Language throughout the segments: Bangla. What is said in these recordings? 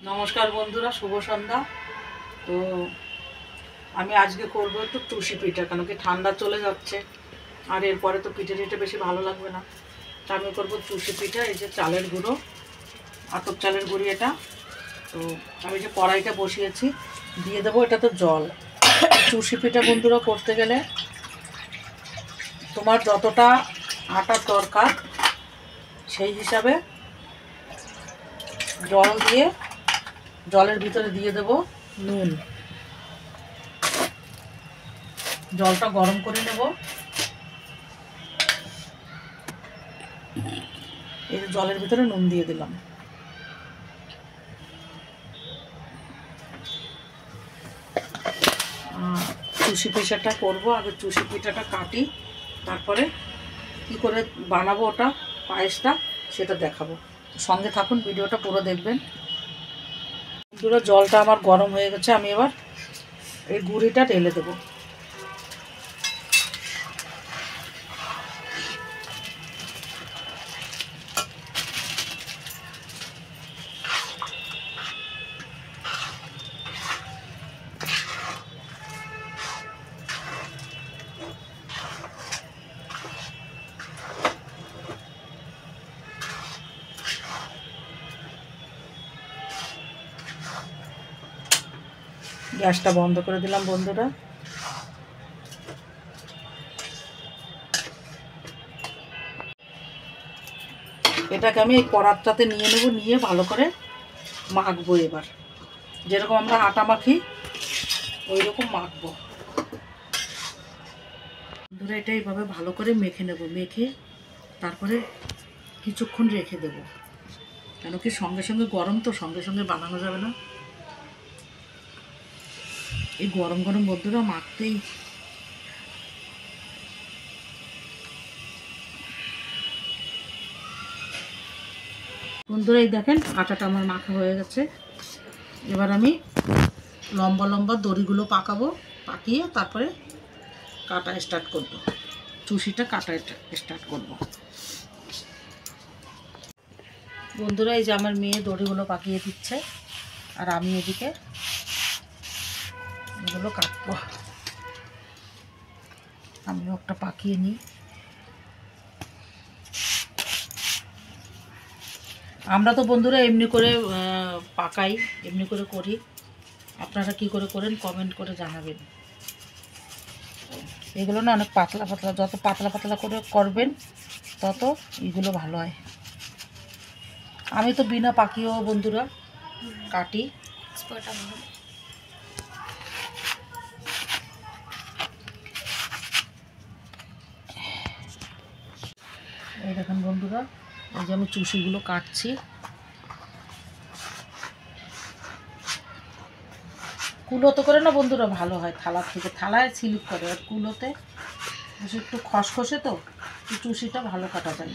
নমস্কার বন্ধুরা, শুভ সন্ধ্যা। তো আমি আজকে করব একটু টুসি পিঠা, কেন কি ঠান্ডা চলে যাচ্ছে আর এরপরে তো পিঠে টিঠে বেশি ভালো লাগবে না। তা আমি করবো টুসি পিঠা। এই যে চালের গুঁড়ো, আতপ চালের গুঁড়ি এটা। তো আমি যে কড়াইটা বসিয়েছি, দিয়ে দেবো এটা তো জল। টুসি পিঠা বন্ধুরা করতে গেলে তোমার যতটা আটার দরকার সেই হিসাবে জল দিয়ে, জলের ভিতরে দিয়ে দেব নুন। জলটা গরম করে নেব। এই যে জলের ভিতরে নুন দিয়ে দিলাম। চুষি পিঠাটা করবো, আগে চুষি পিঠাটা কাটি, তারপরে কি করে বানাবো ওটা পায়েসটা সেটা দেখাবো। সঙ্গে থাকুন, ভিডিওটা পুরো দেখবেন। পুরো জলটা আমার গরম হয়ে গেছে, আমি এবার এই গুঁড়িটা ঢেলে দেবো। গ্যাসটা বন্ধ করে দিলাম বন্ধুরা। এটাকে আমি এই কড়াটাতে নিয়ে নেব, নিয়ে ভালো করে মাখবো। এবার যেরকম আমরা আটা মাখি ওই রকম মাখবো বন্ধুরা। এটা এইভাবে ভালো করে মেখে নেব, মেখে তারপরে কিছুক্ষণ রেখে দেব, কেন কি সঙ্গে সঙ্গে গরম তো, সঙ্গে সঙ্গে বানানো যাবে না। এই গরম গরম বন্ধুরা মাখতেই বন্ধুরা, এই দেখেন আটাটা আমার মাখা হয়ে গেছে। এবার আমি লম্বা লম্বা দড়িগুলো পাকাবো, পাকিয়ে তারপরে কাটা স্টার্ট করব, চুষিটা কাটা স্টার্ট করব বন্ধুরা। এই যে আমার মেয়ে দড়িগুলো পাকিয়ে দিচ্ছে আর আমি এদিকে এগুলো কাটবো। আমিও একটা পাকিয়ে নিই। আমরা তো বন্ধুরা এমনি করে পাকাই, এমনি করে করি। আপনারা কি করে করেন কমেন্ট করে জানাবেন। এগুলো না অনেক পাতলা পাতলা, যত পাতলা পাতলা করে করবেন তত এগুলো ভালো হয়। আমি তো বিনা পাকিয়েও বন্ধুরা কাটি। এই দেখেন বন্ধুরা, এই যে আমি চুষিগুলো কাটছি। কুলোতে করে না বন্ধুরা ভালো হয়, থালার থেকে। থালায় স্লিপ করে, আর কুলোতে একটু খসখসে তো চুষিটা ভালো কাটা যায়।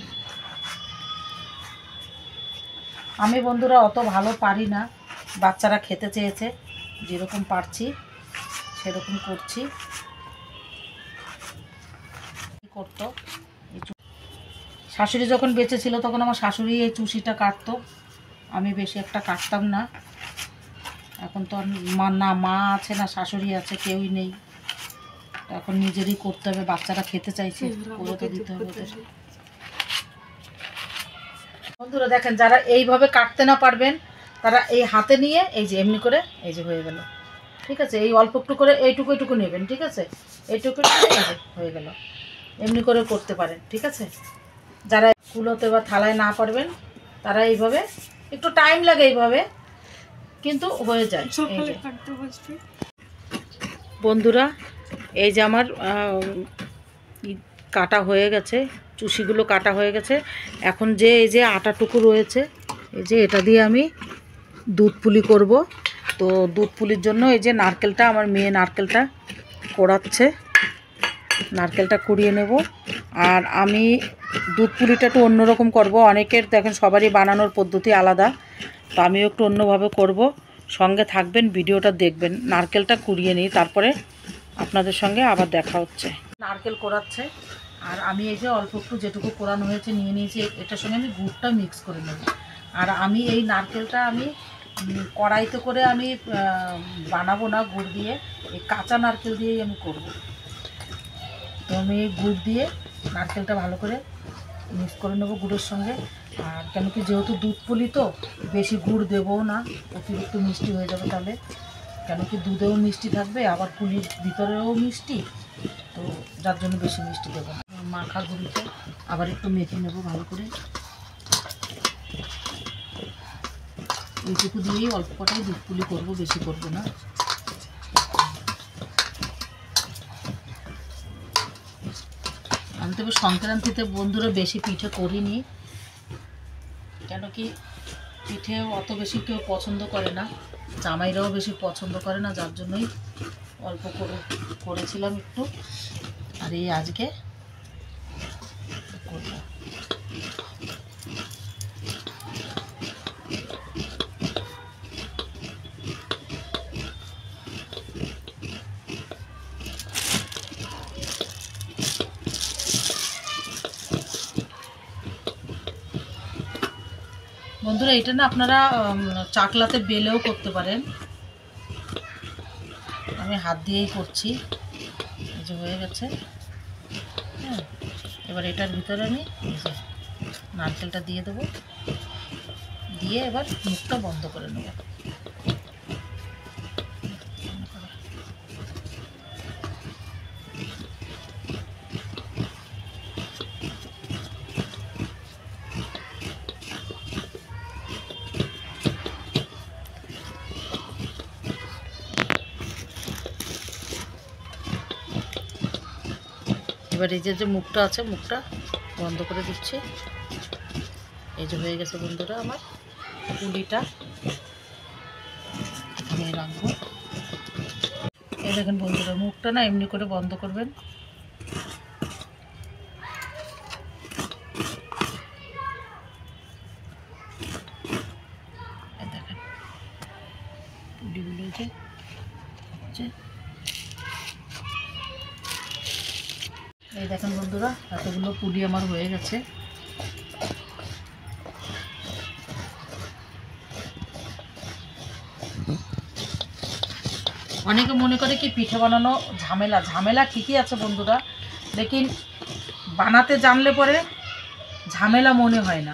আমি বন্ধুরা অত ভালো পারি না, বাচ্চারা খেতে চেয়েছে, যেরকম পারছি সেরকম করছি। করতো শাশুড়ি যখন বেঁচে ছিল তখন আমার শাশুড়ি এই চুষিটা কাটতো, আমি বেশি একটা কাটতাম না। এখন তো না মা আছে না শাশুড়ি আছে, কেউই নেই। এখন নিজেরই করতে হবে, বাচ্চারা খেতে চাইছে, করে তো দিতে হবে ওদের। বন্ধুরা দেখেন, যারা এইভাবে কাটতে না পারবেন তারা এই হাতে নিয়ে এই যে এমনি করে, এই যে হয়ে গেল, ঠিক আছে। এই অল্প একটু করে এইটুকু এইটুকু নেবেন, ঠিক আছে। এইটুকু হয়ে গেল, এমনি করে করতে পারেন, ঠিক আছে। যারা কুলোতে বা থালায় না পারবেন তারা এইভাবে, একটু টাইম লাগে এইভাবে, কিন্তু হয়ে যায়। বন্ধুরা এই যে আমার কাটা হয়ে গেছে, চুষিগুলো কাটা হয়ে গেছে। এখন যে এই যে আটাটুকু রয়েছে, এই যে এটা দিয়ে আমি দুধ পুলি করব। তো দুধ পুলির জন্য এই যে নারকেলটা, আমার মেয়ে নারকেলটা কোড়াচ্ছে, নারকেলটা কুড়িয়ে নেব। আর আমি দুধ পুলিটা একটু অন্যরকম করব, অনেকের দেখেন সবারই বানানোর পদ্ধতি আলাদা, তো আমিও একটু অন্যভাবে করব। সঙ্গে থাকবেন, ভিডিওটা দেখবেন। নারকেলটা কুড়িয়ে নিই, তারপরে আপনাদের সঙ্গে আবার দেখা হচ্ছে। নারকেল কোড়াচ্ছে আর আমি এই যে অল্প একটু যেটুকু কোড়ানো হয়েছে নিয়ে নিয়েছি, এটার সঙ্গে আমি গুড়টা মিক্স করে নেব। আর আমি এই নারকেলটা আমি কড়াইতে করে আমি বানাবো না গুড় দিয়ে, এই কাঁচা নারকেল দিয়েই আমি করব। তো আমি গুড় দিয়ে নারকেলটা ভালো করে মিক্স করে নেবো গুড়ের সঙ্গে। আর কেন কি যেহেতু দুধ পুলি তো বেশি গুড় দেবও না, অতিরিক্ত মিষ্টি হয়ে যাবে তাহলে। কেন কি দুধেও মিষ্টি থাকবে, আবার পুলির ভিতরেও মিষ্টি, তো যার জন্য বেশি মিষ্টি দেবো না। মাখা গুড়িতে আবার একটু মেখে নেবো ভালো করে। এইটুকু দিয়েই অল্প কটাই দুধ পুলি করবো, বেশি করবো না। আমি তবে সংক্রান্তিতে বন্ধুরা বেশি পিঠে করিনি, কেন কি পিঠে অত বেশি কেউ পছন্দ করে না, জামাইরাও বেশি পছন্দ করে না, যার জন্যই অল্প করে করেছিলাম একটু। আর এই আজকে করলাম। বন্ধুরা এটা না আপনারা চাকলাতে বেলেও করতে পারেন, আমি হাত দিয়েই করছি। এই যে হয়ে গেছে। হ্যাঁ, এবার এটার ভিতরে আমি এই যে নারকেলটা দিয়ে দেবো, দিয়ে এবার মুখটা বন্ধ করে নেব। এবার এই যে মুখটা আছে, মুখটা বন্ধ করে দিচ্ছি। এই যে হয়ে গেছে বন্ধুরা আমার পুলিটা, আমি রাখবো। এই দেখেন বন্ধুরা, মুখটা না এমনি করে বন্ধ করবেন। এই দেখেন পুলিগুলো এই দেখেন বন্ধুরা, এতগুলো পুলি আমার হয়ে গেছে। অনেকে মনে করে কি পিঠে বানানো ঝামেলা, ঝামেলা ঠিকই আছে বন্ধুরা, লেকিন বানাতে জানলে পরে ঝামেলা মনে হয় না।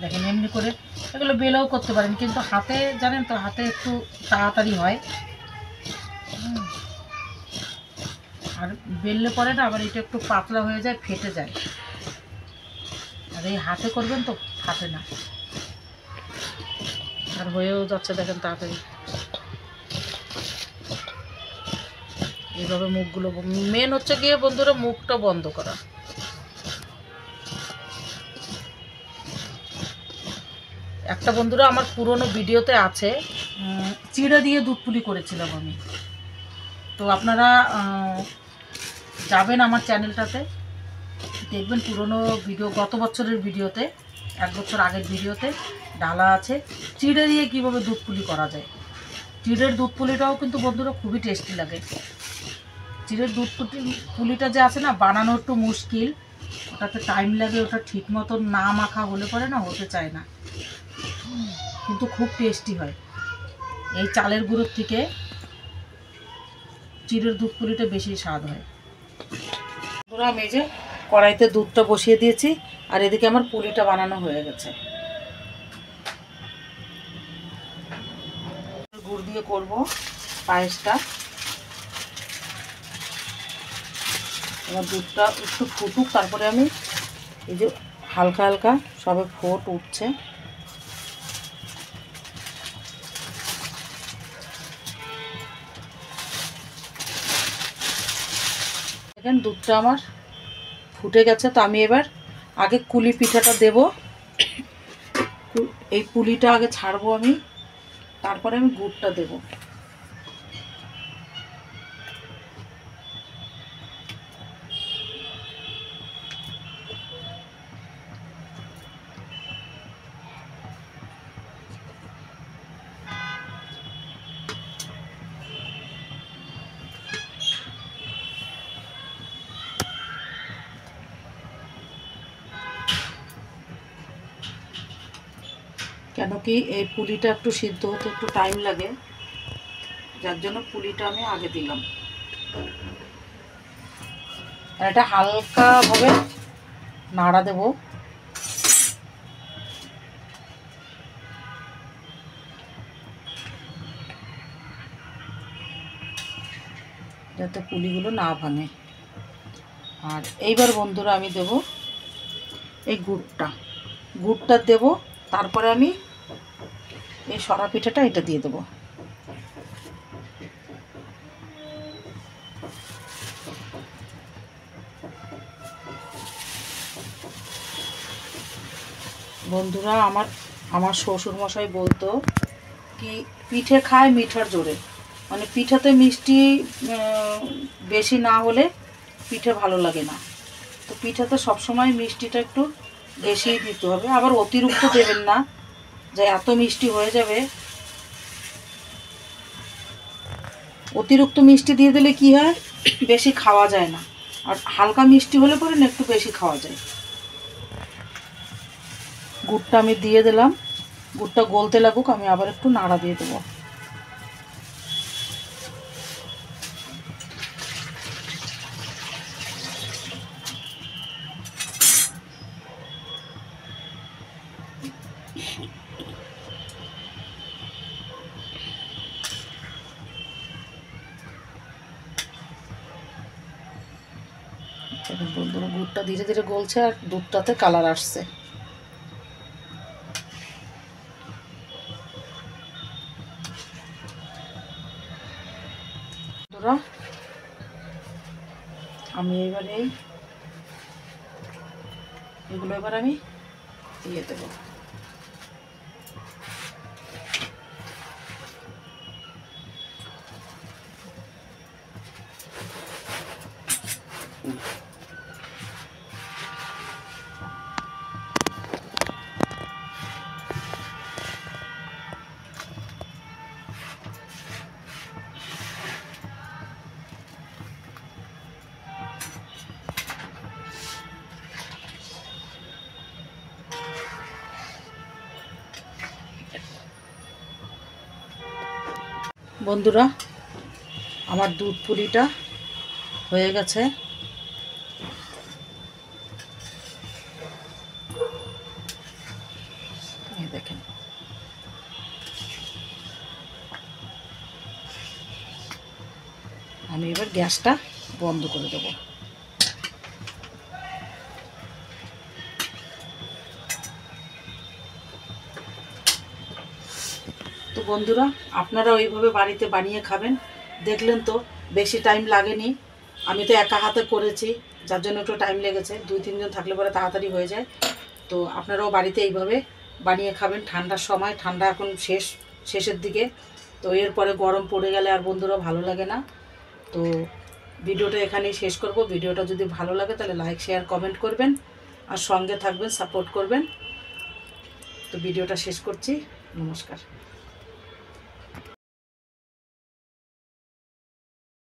দেখেন এমনি করে এগুলো বেলেও করতে পারেন, কিন্তু হাতে জানেন তো, হাতে একটু তাড়াতাড়ি হয়। আর বেললে পরে না আবার এটা একটু পাতলা হয়ে যায়, ফেটে যায়। আর এই হাতে করবেন তো ফাটে না, আর হয়েও যাচ্ছে দেখেন তাড়াতাড়ি। এইভাবে মুখগুলো, মেন হচ্ছে গিয়ে বন্ধুরা মুখটা বন্ধ করা। একটা বন্ধুরা আমার পুরনো ভিডিওতে আছে, চিড়ে দিয়ে দুধ পুলি করেছিলাম আমি। তো আপনারা যাবেন আমার চ্যানেলটাতে, দেখবেন পুরনো ভিডিও, গত বছরের ভিডিওতে, 1 বছর আগের ভিডিওতে ডালা আছে চিড়ে দিয়ে কীভাবে দুধ পুলি করা যায়। চিড়ের দুধ পুলিটাও কিন্তু বন্ধুরা খুবই টেস্টি লাগে। চিড়ের দুধ পুলিটা যে আছে না, বানানো একটু মুশকিল, ওটাতে টাইম লাগে, ওটা ঠিক মতন না মাখা হলে পরে না হতে চায় না, কিন্তু খুব টেস্টি হয়। এই চালের গুঁড়োর থেকে চিড়ের দুধ পুলিটা বেশি স্বাদ হয়। আমি এই যে কড়াইতে দুধটা বসিয়ে দিয়েছি, আর এদিকে আমার পুলিটা বানানো হয়ে গেছে। গুড় দিয়ে করব পায়েসটা। এবার দুধটা একটু ফুটুক, তারপরে আমি এই যে হালকা হালকা সবে ফোট উঠছে, দেখেন দুধটা আমার ফুটে গেছে। তো আমি এবার আগে কুলি পিঠাটা দেব, এই পুলিটা আগে ছাড়বো আমি, তারপরে আমি গুড়টা দেব। কেন কি এই পুলিটা একটু সিদ্ধ হতে একটু টাইম লাগে, যার জন্য পুলিটা আমি আগে দিলাম। আর এটা হালকাভাবে নাড়া দেব। যাতে পুলিগুলো না ভাঙে। আর এইবার বন্ধুরা আমি দেব এই গুড়টা দেব। তারপরে আমি এই সরা পিঠাটা এটা দিয়ে দেব। বন্ধুরা আমার শ্বশুরমশাই বলতো কি পিঠে খায় মিঠার জোরে, মানে পিঠাতে মিষ্টি বেশি না হলে পিঠে ভালো লাগে না। তো পিঠাতে সবসময় মিষ্টিটা একটু বেশি দিতে হবে, আবার অতিরিক্ত দেবেন না যে এত মিষ্টি হয়ে যাবে। অতিরিক্ত মিষ্টি দিয়ে দিলে কি হয়, বেশি খাওয়া যায় না। আর হালকা মিষ্টি হলে পরে না একটু বেশি খাওয়া যায়। গুড়টা আমি দিয়ে দিলাম, গুড়টা গলতে লাগুক, আমি আবার একটু নাড়া দিয়ে দেবো। বন্ধুরা গুড়টা ধীরে ধীরে গলছে আর দুধটাতে কালার আসছে। বন্ধুরা আমি এবারে এগুলো এবার আমি দিয়ে দেবো। বন্ধুরা আমার দুধ পুলিটা হয়ে গেছে। এই দেখেন, আমি এবার গ্যাসটা বন্ধ করে দেবো। তো বন্ধুরা আপনারা ওইভাবে বাড়িতে বানিয়ে খাবেন। দেখলেন তো বেশি টাইম লাগেনি, আমি তো একা হাতে করেছি যার জন্য একটু টাইম লেগেছে। 2-3 জন থাকলে পরে তাড়াতাড়ি হয়ে যায়। তো আপনারাও বাড়িতে এইভাবে বানিয়ে খাবেন। ঠান্ডার সময়, ঠান্ডা এখন শেষের দিকে, তো এরপরে গরম পড়ে গেলে আর বন্ধুরা ভালো লাগে না। তো ভিডিওটা এখানেই শেষ করব। ভিডিওটা যদি ভালো লাগে তাহলে লাইক শেয়ার কমেন্ট করবেন আর সঙ্গে থাকবেন, সাপোর্ট করবেন। তো ভিডিওটা শেষ করছি। নমস্কার।